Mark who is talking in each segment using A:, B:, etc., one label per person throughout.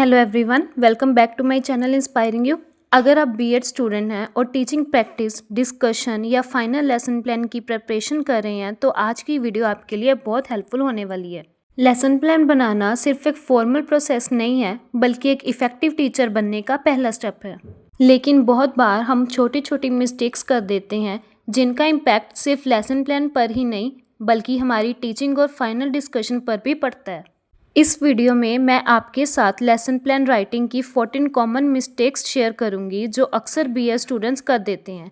A: Hello everyone, welcome back to my channel inspiring you. अगर आप B Ed student हैं और टीचिंग प्रैक्टिस, डिस्कशन या फाइनल लेसन प्लान की प्रिपरेशन कर रहे हैं तो आज की वीडियो आपके लिए बहुत हेल्पफुल होने वाली है। लेसन प्लान बनाना सिर्फ एक फॉर्मल प्रोसेस नहीं है बल्कि एक इफ़ेक्टिव टीचर बनने का पहला स्टेप है। लेकिन बहुत बार हम छोटी छोटी मिस्टेक्स कर देते हैं जिनका इम्पैक्ट सिर्फ लेसन प्लान पर ही नहीं बल्कि हमारी टीचिंग और फाइनल डिस्कशन पर भी पड़ता है। इस वीडियो में मैं आपके साथ लेसन प्लान राइटिंग की 14 कॉमन मिस्टेक्स शेयर करूंगी जो अक्सर बीएड स्टूडेंट्स कर देते हैं।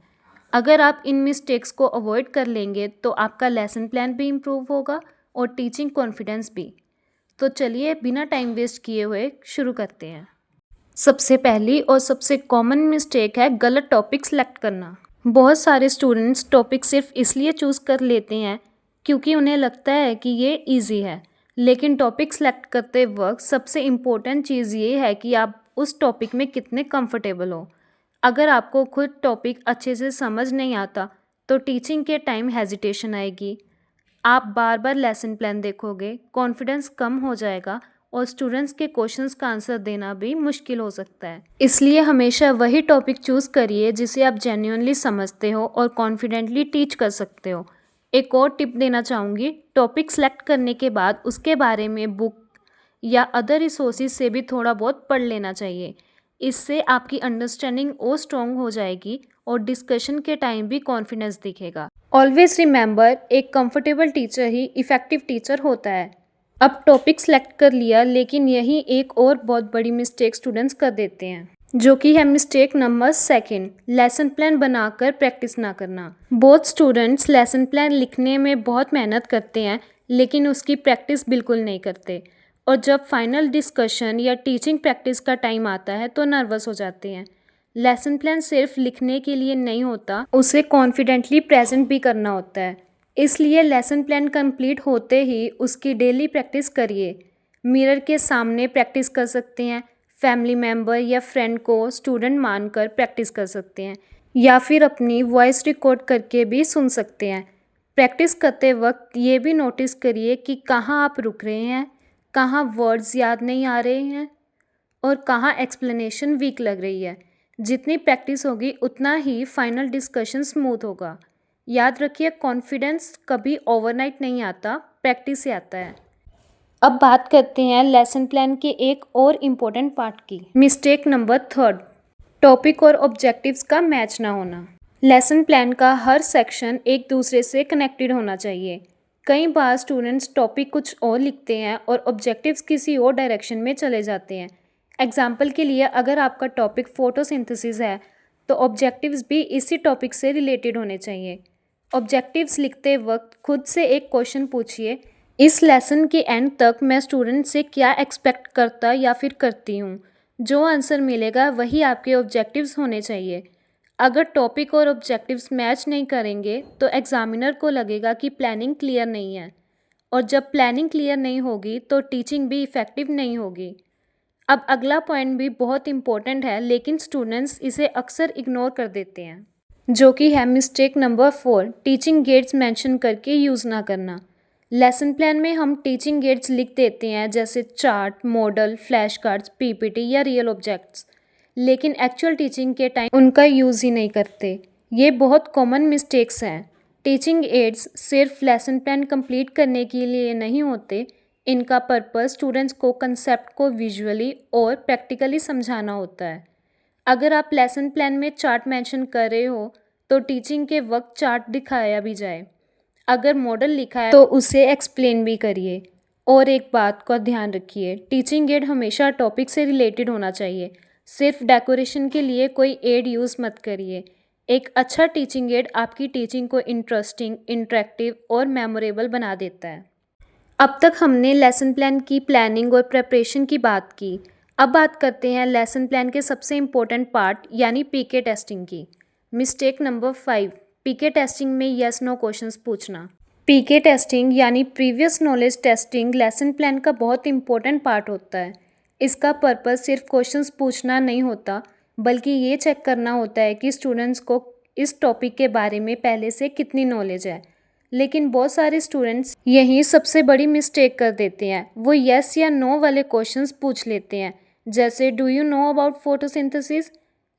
A: अगर आप इन मिस्टेक्स को अवॉइड कर लेंगे तो आपका लेसन प्लान भी इम्प्रूव होगा और टीचिंग कॉन्फिडेंस भी। तो चलिए बिना टाइम वेस्ट किए हुए शुरू करते हैं। सबसे पहली और सबसे कॉमन मिस्टेक है गलत टॉपिक सेलेक्ट करना। बहुत सारे स्टूडेंट्स टॉपिक सिर्फ इसलिए चूज़ कर लेते हैं क्योंकि उन्हें लगता है कि ये ईजी है, लेकिन टॉपिक सेलेक्ट करते वक्त सबसे इम्पोर्टेंट चीज़ ये है कि आप उस टॉपिक में कितने कंफर्टेबल हो। अगर आपको खुद टॉपिक अच्छे से समझ नहीं आता तो टीचिंग के टाइम हेजिटेशन आएगी, आप बार बार लेसन प्लान देखोगे, कॉन्फिडेंस कम हो जाएगा और स्टूडेंट्स के क्वेश्चंस का आंसर देना भी मुश्किल हो सकता है। इसलिए हमेशा वही टॉपिक चूज़ करिए जिसे आप जेन्युइनली समझते हो और कॉन्फिडेंटली टीच कर सकते हो। एक और टिप देना चाहूँगी, टॉपिक सेलेक्ट करने के बाद उसके बारे में बुक या अदर रिसोर्सेज से भी थोड़ा बहुत पढ़ लेना चाहिए। इससे आपकी अंडरस्टैंडिंग और स्ट्रॉन्ग हो जाएगी और डिस्कशन के टाइम भी कॉन्फिडेंस दिखेगा। ऑलवेज रिमेंबर, एक कंफर्टेबल टीचर ही इफ़ेक्टिव टीचर होता है। अब टॉपिक सेलेक्ट कर लिया, लेकिन यही एक और बहुत बड़ी मिस्टेक स्टूडेंट्स कर देते हैं जो कि है मिस्टेक नंबर 2, लेसन प्लान बनाकर प्रैक्टिस ना करना। बहुत स्टूडेंट्स लेसन प्लान लिखने में बहुत मेहनत करते हैं लेकिन उसकी प्रैक्टिस बिल्कुल नहीं करते और जब फाइनल डिस्कशन या टीचिंग प्रैक्टिस का टाइम आता है तो नर्वस हो जाते हैं। लेसन प्लान सिर्फ लिखने के लिए नहीं होता, उसे कॉन्फिडेंटली प्रेजेंट भी करना होता है। इसलिए लेसन प्लान कंप्लीट होते ही उसकी डेली प्रैक्टिस करिए। मिरर के सामने प्रैक्टिस कर सकते हैं, फैमिली मेम्बर या फ्रेंड को स्टूडेंट मानकर प्रैक्टिस कर सकते हैं या फिर अपनी वॉइस रिकॉर्ड करके भी सुन सकते हैं। प्रैक्टिस करते वक्त ये भी नोटिस करिए कि कहाँ आप रुक रहे हैं, कहाँ वर्ड्स याद नहीं आ रहे हैं और कहाँ एक्सप्लेनेशन वीक लग रही है। जितनी प्रैक्टिस होगी उतना ही फाइनल डिस्कशन स्मूथ होगा। याद रखिए, कॉन्फिडेंस कभी ओवरनाइट नहीं आता, प्रैक्टिस से आता है। अब बात करते हैं लेसन प्लान के एक और इम्पोर्टेंट पार्ट की। मिस्टेक नंबर 3, टॉपिक और ऑब्जेक्टिव्स का मैच ना होना। लेसन प्लान का हर सेक्शन एक दूसरे से कनेक्टेड होना चाहिए। कई बार स्टूडेंट्स टॉपिक कुछ और लिखते हैं और ऑब्जेक्टिव्स किसी और डायरेक्शन में चले जाते हैं। एग्जाम्पल के लिए, अगर आपका टॉपिक फोटोसिंथेसिस है तो ऑब्जेक्टिव्स भी इसी टॉपिक से रिलेटेड होने चाहिए। ऑब्जेक्टिव्स लिखते वक्त खुद से एक क्वेश्चन पूछिए, इस लेसन के एंड तक मैं स्टूडेंट से क्या एक्सपेक्ट करता या फिर करती हूँ। जो आंसर मिलेगा वही आपके ऑब्जेक्टिव्स होने चाहिए। अगर टॉपिक और ऑब्जेक्टिव्स मैच नहीं करेंगे तो एग्जामिनर को लगेगा कि प्लानिंग क्लियर नहीं है और जब प्लानिंग क्लियर नहीं होगी तो टीचिंग भी इफ़ेक्टिव नहीं होगी। अब अगला पॉइंट भी बहुत इंपॉर्टेंट है लेकिन स्टूडेंट्स इसे अक्सर इग्नोर कर देते हैं, जो कि है mistake number 4, teaching ads mention करके यूज़ ना करना। लेसन प्लान में हम टीचिंग एड्स लिख देते हैं जैसे chart, model, flash cards, PPT या रियल ऑब्जेक्ट्स, लेकिन एक्चुअल टीचिंग के टाइम उनका यूज़ ही नहीं करते। ये बहुत कॉमन मिस्टेक्स हैं। टीचिंग एड्स सिर्फ लेसन प्लान कंप्लीट करने के लिए नहीं होते, इनका पर्पस स्टूडेंट्स को कंसेप्ट को विजुअली और प्रैक्टिकली समझाना होता है। अगर आप लेसन प्लान में चार्ट मेंशन कर रहे हो तो टीचिंग के वक्त चार्ट दिखाया भी जाए। अगर मॉडल लिखा है तो उसे एक्सप्लेन भी करिए। और एक बात का ध्यान रखिए, टीचिंग एड हमेशा टॉपिक से रिलेटेड होना चाहिए। सिर्फ डेकोरेशन के लिए कोई एड यूज़ मत करिए। एक अच्छा टीचिंग एड आपकी टीचिंग को इंटरेस्टिंग, इंटरेक्टिव और मेमोरेबल बना देता है। अब तक हमने लेसन प्लान की प्लानिंग और प्रिपरेशन की बात की। अब बात करते हैं लेसन प्लान के सबसे इम्पोर्टेंट पार्ट यानी पीके टेस्टिंग की। मिस्टेक नंबर 5, पीके टेस्टिंग में यस नो क्वेश्चंस पूछना। पीके टेस्टिंग यानी previous knowledge testing lesson plan का बहुत इंपॉर्टेंट पार्ट होता है। इसका पर्पस सिर्फ क्वेश्चंस पूछना नहीं होता बल्कि ये चेक करना होता है कि स्टूडेंट्स को इस टॉपिक के बारे में पहले से कितनी नॉलेज है। लेकिन बहुत सारे स्टूडेंट्स यही सबसे बड़ी मिस्टेक कर देते हैं, वो यस या नो वाले क्वेश्चंस पूछ लेते हैं जैसे do you know about photosynthesis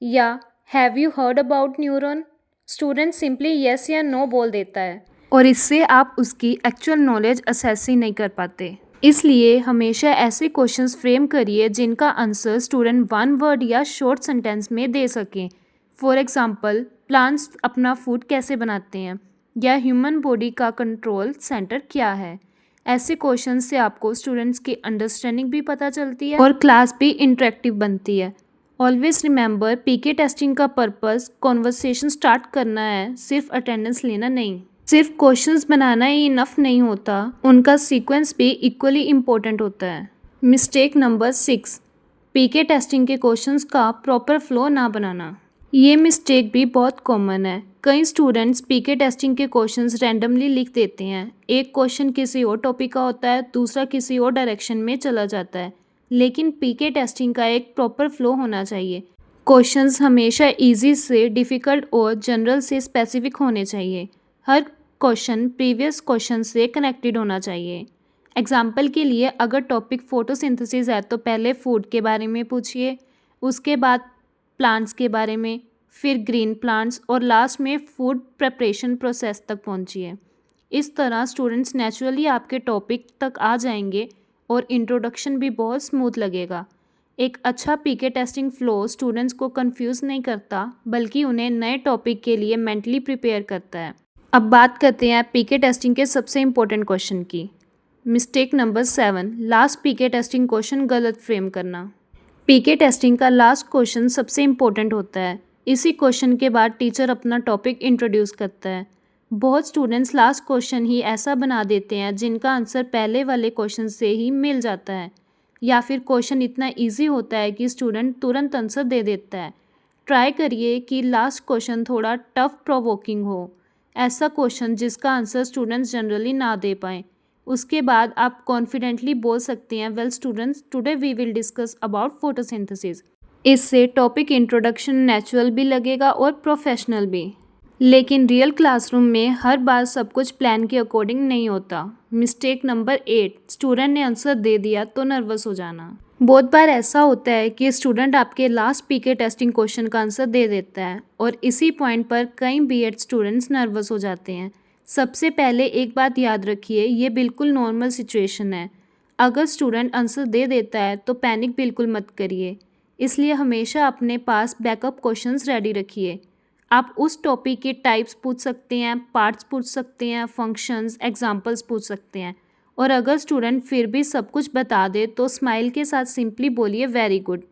A: या have you heard about neuron. Student simply yes या नो बोल देता है और इससे आप उसकी एक्चुअल नॉलेज असेस ही नहीं कर पाते। इसलिए हमेशा ऐसे क्वेश्चंस फ्रेम करिए जिनका आंसर स्टूडेंट वन वर्ड या शॉर्ट सेंटेंस में दे सकें। फॉर एग्जांपल, प्लांट्स अपना फूड कैसे बनाते हैं, या ह्यूमन बॉडी का कंट्रोल सेंटर क्या है। ऐसे क्वेश्चन से आपको स्टूडेंट्स की अंडरस्टैंडिंग भी पता चलती है और क्लास भी इंटरेक्टिव बनती है। ऑलवेज रिमेंबर, पीके टेस्टिंग का पर्पस कॉन्वर्सेशन स्टार्ट करना है, सिर्फ अटेंडेंस लेना नहीं। सिर्फ क्वेश्चंस बनाना ही इनफ नहीं होता, उनका सीक्वेंस भी इक्वली इम्पोर्टेंट होता है। मिस्टेक नंबर 6, पीके टेस्टिंग के क्वेश्चंस का प्रॉपर फ्लो ना बनाना। ये मिस्टेक भी बहुत कॉमन है। कई स्टूडेंट्स पीके टेस्टिंग के क्वेश्चंस रैंडमली लिख देते हैं। एक क्वेश्चन किसी और टॉपिक का होता है, दूसरा किसी और डायरेक्शन में चला जाता है। लेकिन पीके टेस्टिंग का एक प्रॉपर फ्लो होना चाहिए। क्वेश्चंस हमेशा इजी से डिफ़िकल्ट और जनरल से स्पेसिफिक होने चाहिए। हर क्वेश्चन प्रीवियस क्वेश्चन से कनेक्टेड होना चाहिए। एग्जाम्पल के लिए, अगर टॉपिक फोटोसिंथेसिस है तो पहले फूड के बारे में पूछिए, उसके बाद प्लांट्स के बारे में, फिर ग्रीन प्लांट्स और लास्ट में फूड प्रिपरेशन प्रोसेस तक पहुंचिए। इस तरह स्टूडेंट्स नेचुरली आपके टॉपिक तक आ जाएंगे और इंट्रोडक्शन भी बहुत स्मूथ लगेगा। एक अच्छा पीके टेस्टिंग फ्लो स्टूडेंट्स को कंफ्यूज नहीं करता, बल्कि उन्हें नए टॉपिक के लिए मेंटली प्रिपेयर करता है। अब बात करते हैं पीके टेस्टिंग के सबसे इम्पोर्टेंट क्वेश्चन की। मिस्टेक नंबर 7, लास्ट पीके टेस्टिंग क्वेश्चन गलत फ्रेम करना। पीके टेस्टिंग का लास्ट क्वेश्चन सबसे इम्पोर्टेंट होता है। इसी क्वेश्चन के बाद टीचर अपना टॉपिक इंट्रोड्यूस करता है। बहुत स्टूडेंट्स लास्ट क्वेश्चन ही ऐसा बना देते हैं जिनका आंसर पहले वाले क्वेश्चन से ही मिल जाता है, या फिर क्वेश्चन इतना इजी होता है कि स्टूडेंट तुरंत आंसर दे देता है। ट्राई करिए कि लास्ट क्वेश्चन थोड़ा टफ प्रोवोकिंग हो, ऐसा क्वेश्चन जिसका आंसर स्टूडेंट्स जनरली ना दे पाएँ। उसके बाद आप कॉन्फिडेंटली बोल सकते हैं, well students, today we will discuss about photosynthesis. इससे टॉपिक इंट्रोडक्शन नेचुरल भी लगेगा और प्रोफेशनल भी। लेकिन रियल क्लासरूम में हर बार सब कुछ प्लान के अकॉर्डिंग नहीं होता। मिस्टेक नंबर 8, स्टूडेंट ने आंसर दे दिया तो नर्वस हो जाना। बहुत बार ऐसा होता है कि स्टूडेंट आपके लास्ट पीके टेस्टिंग क्वेश्चन का आंसर दे देता है और इसी पॉइंट पर कई बीएड स्टूडेंट्स नर्वस हो जाते हैं। सबसे पहले एक बात याद रखिए, ये बिल्कुल नॉर्मल सिचुएशन है। अगर स्टूडेंट आंसर दे देता है तो पैनिक बिल्कुल मत करिए। इसलिए हमेशा अपने पास बैकअप क्वेश्चंस रेडी रखिए। आप उस टॉपिक के टाइप्स पूछ सकते हैं, पार्ट्स पूछ सकते हैं, फंक्शंस, एग्जांपल्स पूछ सकते हैं। और अगर स्टूडेंट फिर भी सब कुछ बता दे तो स्माइल के साथ सिंपली बोलिए वेरी गुड।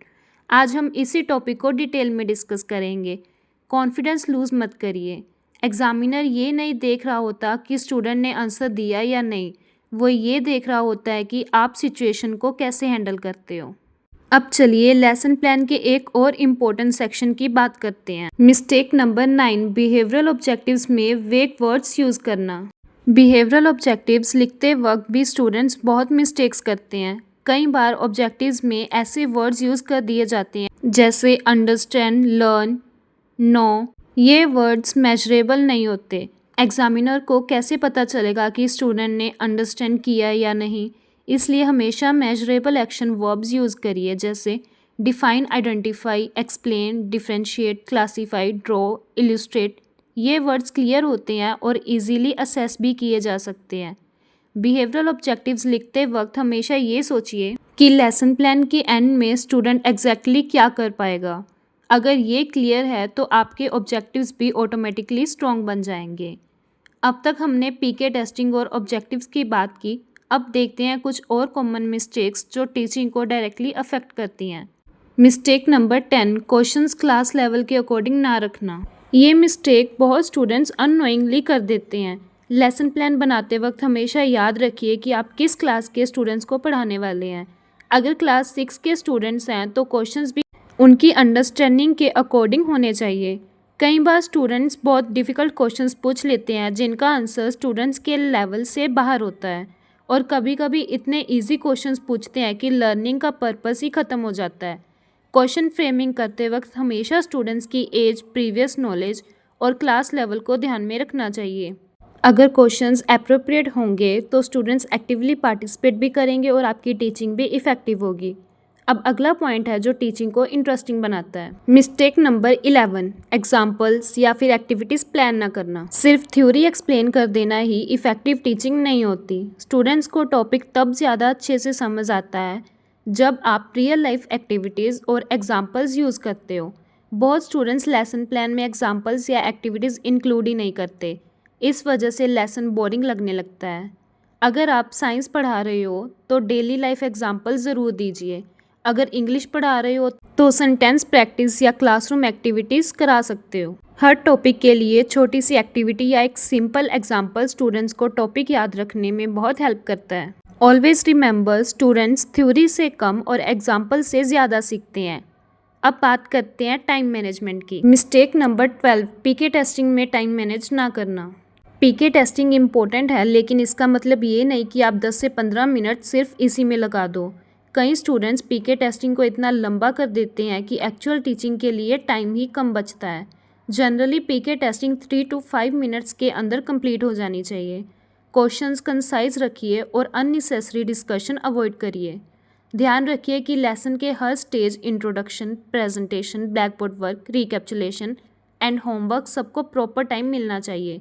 A: आज हम इसी टॉपिक को डिटेल में डिस्कस करेंगे। कॉन्फिडेंस लूज़ मत करिए। एग्जामिनर ये नहीं देख रहा होता कि स्टूडेंट ने आंसर दिया या नहीं, वो ये देख रहा होता है कि आप सिचुएशन को कैसे हैंडल करते हो। अब चलिए लेसन प्लान के एक और इम्पोर्टेंट सेक्शन की बात करते हैं। मिस्टेक नंबर 9, बिहेवियरल ऑब्जेक्टिव्स में वेग वर्ड्स यूज़ करना। बिहेवियरल ऑब्जेक्टिव्स लिखते वक्त भी स्टूडेंट्स बहुत मिस्टेक्स करते हैं। कई बार ऑब्जेक्टिव्स में ऐसे वर्ड्स यूज़ कर दिए जाते हैं जैसे अंडरस्टैंड, लर्न, नो। ये वर्ड्स मेजरेबल नहीं होते। एग्जामिनर को कैसे पता चलेगा कि स्टूडेंट ने अंडरस्टैंड किया या नहीं, इसलिए हमेशा मेजरेबल एक्शन वर्ब्स यूज़ करिए, जैसे define, identify, explain, differentiate, classify, draw, illustrate. ये वर्ड्स क्लियर होते हैं और इजीली असेस भी किए जा सकते हैं। बिहेवियरल ऑब्जेक्टिव्स लिखते वक्त हमेशा ये सोचिए कि लेसन प्लान के एंड में स्टूडेंट एग्जैक्टली क्या कर पाएगा। अगर ये क्लियर है तो आपके ऑब्जेक्टिव्स भी ऑटोमेटिकली स्ट्रॉन्ग बन जाएंगे। अब तक हमने पीके टेस्टिंग और ऑब्जेक्टिव्स की बात की। अब देखते हैं कुछ और कॉमन मिस्टेक्स जो टीचिंग को डायरेक्टली अफेक्ट करती हैं। Mistake number 10, questions class level के अकॉर्डिंग ना रखना। ये मिस्टेक बहुत स्टूडेंट्स अननोइंगली कर देते हैं। लेसन प्लान बनाते वक्त हमेशा याद रखिए कि आप किस क्लास के स्टूडेंट्स को पढ़ाने वाले हैं। अगर क्लास 6 के स्टूडेंट्स हैं तो क्वेश्चंस भी उनकी अंडरस्टैंडिंग के अकॉर्डिंग होने चाहिए। कई बार स्टूडेंट्स बहुत डिफ़िकल्ट क्वेश्चंस पूछ लेते हैं जिनका आंसर स्टूडेंट्स के लेवल से बाहर होता है, और कभी कभी इतने इजी क्वेश्चंस पूछते हैं कि लर्निंग का पर्पस ही ख़त्म हो जाता है। क्वेश्चन फ्रेमिंग करते वक्त हमेशा स्टूडेंट्स की एज, प्रीवियस नॉलेज और क्लास लेवल को ध्यान में रखना चाहिए। अगर क्वेश्चंस एप्रोप्रिएट होंगे तो स्टूडेंट्स एक्टिवली पार्टिसिपेट भी करेंगे और आपकी टीचिंग भी इफ़ेक्टिव होगी। अब अगला पॉइंट है जो टीचिंग को इंटरेस्टिंग बनाता है। मिस्टेक नंबर 11, एग्जाम्पल्स या फिर एक्टिविटीज़ प्लान ना करना। सिर्फ थ्योरी एक्सप्लेन कर देना ही इफ़ेक्टिव टीचिंग नहीं होती। स्टूडेंट्स को टॉपिक तब ज़्यादा अच्छे से समझ आता है जब आप रियल लाइफ एक्टिविटीज़ और एग्जाम्पल्स यूज़ करते हो। बहुत स्टूडेंट्स लेसन प्लान में एग्जाम्पल्स या एक्टिविटीज़ इंक्लूड ही नहीं करते। इस वजह से लेसन बोरिंग लगने लगता है। अगर आप साइंस पढ़ा रहे हो तो डेली लाइफ एग्जाम्पल ज़रूर दीजिए। अगर इंग्लिश पढ़ा रहे हो तो सेंटेंस प्रैक्टिस या क्लासरूम एक्टिविटीज़ करा सकते हो। हर टॉपिक के लिए छोटी सी एक्टिविटी या एक सिंपल एग्जाम्पल स्टूडेंट्स को टॉपिक याद रखने में बहुत हेल्प करता है। ऑलवेज रिमेंबर, स्टूडेंट्स थ्योरी से कम और एग्जाम्पल से ज़्यादा सीखते हैं। अब बात करते हैं टाइम मैनेजमेंट की। मिस्टेक नंबर 12, पीके टेस्टिंग में टाइम मैनेज ना करना। पीके टेस्टिंग इम्पोर्टेंट है, लेकिन इसका मतलब ये नहीं कि आप 10 से 15 मिनट सिर्फ इसी में लगा दो। कई स्टूडेंट्स पीके टेस्टिंग को इतना लंबा कर देते हैं कि एक्चुअल टीचिंग के लिए टाइम ही कम बचता है। Generally PK testing 3 to 5 minutes के अंदर कंप्लीट हो जानी चाहिए। क्वेश्चंस कंसाइज रखिए और अननेसेसरी डिस्कशन अवॉइड करिए। ध्यान रखिए कि लेसन के हर stage, introduction, presentation, blackboard work, recapitulation and homework, सबको प्रॉपर टाइम मिलना चाहिए।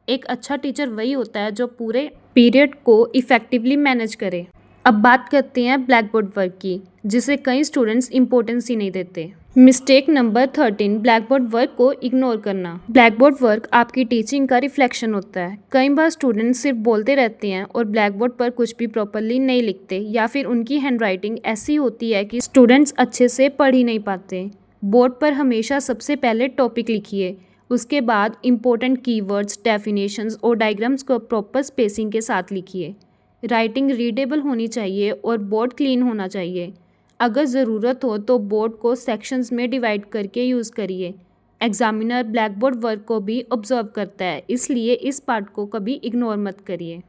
A: एक अच्छा टीचर वही होता है जो पूरे पीरियड को इफ़ेक्टिवली मैनेज करे। अब बात करते हैं ब्लैक बोर्ड वर्क की, जिसे कई स्टूडेंट्स इंपॉर्टेंस ही नहीं देते। Mistake number 13, black board work को इग्नोर करना। ब्लैक बोर्ड वर्क आपकी टीचिंग का रिफ्लेक्शन होता है। कई बार स्टूडेंट्स सिर्फ बोलते रहते हैं और ब्लैक बोर्ड पर कुछ भी प्रॉपरली नहीं लिखते, या फिर उनकी हैंडराइटिंग ऐसी होती है कि स्टूडेंट्स अच्छे से पढ़ ही नहीं पाते। बोर्ड पर हमेशा सबसे पहले टॉपिक लिखिए, उसके बाद इंपॉर्टेंट कीवर्ड्स, डेफिनेशंस और डायग्राम्स को प्रॉपर स्पेसिंग के साथ लिखिए। राइटिंग रीडेबल होनी चाहिए और बोर्ड क्लीन होना चाहिए। अगर ज़रूरत हो तो बोर्ड को सेक्शंस में डिवाइड करके यूज़ करिए। एग्जामिनर ब्लैक बोर्ड वर्क को भी ऑब्जर्व करता है, इसलिए इस पार्ट को कभी इग्नोर मत करिए।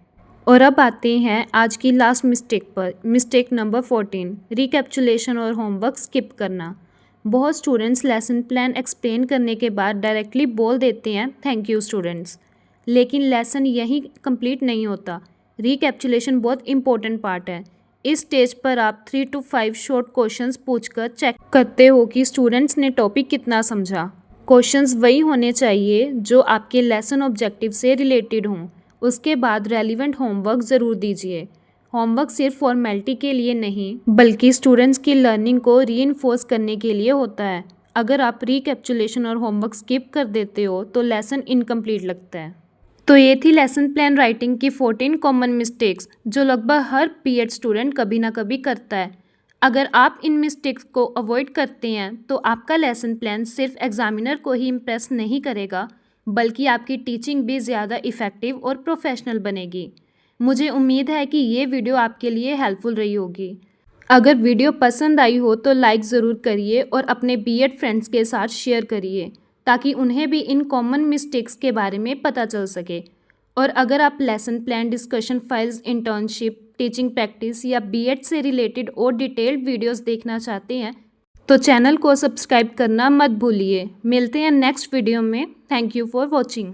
A: और अब आते हैं आज की लास्ट मिस्टेक पर। मिस्टेक नंबर 14, रिकैप्चुलेशन और होमवर्क स्किप करना। बहुत स्टूडेंट्स लेसन प्लान एक्सप्लेन करने के बाद डायरेक्टली बोल देते हैं थैंक यू स्टूडेंट्स, लेकिन लेसन यहीं कंप्लीट नहीं होता। रिकैप्चुलेशन बहुत इंपॉर्टेंट पार्ट है। इस स्टेज पर आप 3 to 5 शॉर्ट क्वेश्चंस पूछकर चेक करते हो कि स्टूडेंट्स ने टॉपिक कितना समझा। क्वेश्चंस वही होने चाहिए जो आपके लेसन ऑब्जेक्टिव से रिलेटेड हों। उसके बाद रेलिवेंट होमवर्क ज़रूर दीजिए। होमवर्क सिर्फ फॉर्मेलिटी के लिए नहीं, बल्कि स्टूडेंट्स की लर्निंग को रीइंफोर्स करने के लिए होता है। अगर आप रिकैप्चुलेशन और होमवर्क स्किप कर देते हो तो लेसन इनकम्प्लीट लगता है। तो ये थी लेसन प्लान राइटिंग की 14 कॉमन मिस्टेक्स जो लगभग हर बीएड स्टूडेंट कभी ना कभी करता है। अगर आप इन मिस्टेक्स को अवॉइड करते हैं तो आपका लेसन प्लान सिर्फ एग्जामिनर को ही इम्प्रेस नहीं करेगा, बल्कि आपकी टीचिंग भी ज़्यादा इफ़ेक्टिव और प्रोफेशनल बनेगी। मुझे उम्मीद है कि ये वीडियो आपके लिए हेल्पफुल रही होगी। अगर वीडियो पसंद आई हो तो लाइक ज़रूर करिए और अपने बीएड फ्रेंड्स के साथ शेयर करिए, ताकि उन्हें भी इन कॉमन मिस्टेक्स के बारे में पता चल सके। और अगर आप lesson plan, discussion files, internship, teaching practice या बीएड से रिलेटेड और डिटेल्ड वीडियोस देखना चाहते हैं तो चैनल को सब्सक्राइब करना मत भूलिए। मिलते हैं नेक्स्ट वीडियो में। Thank you for watching.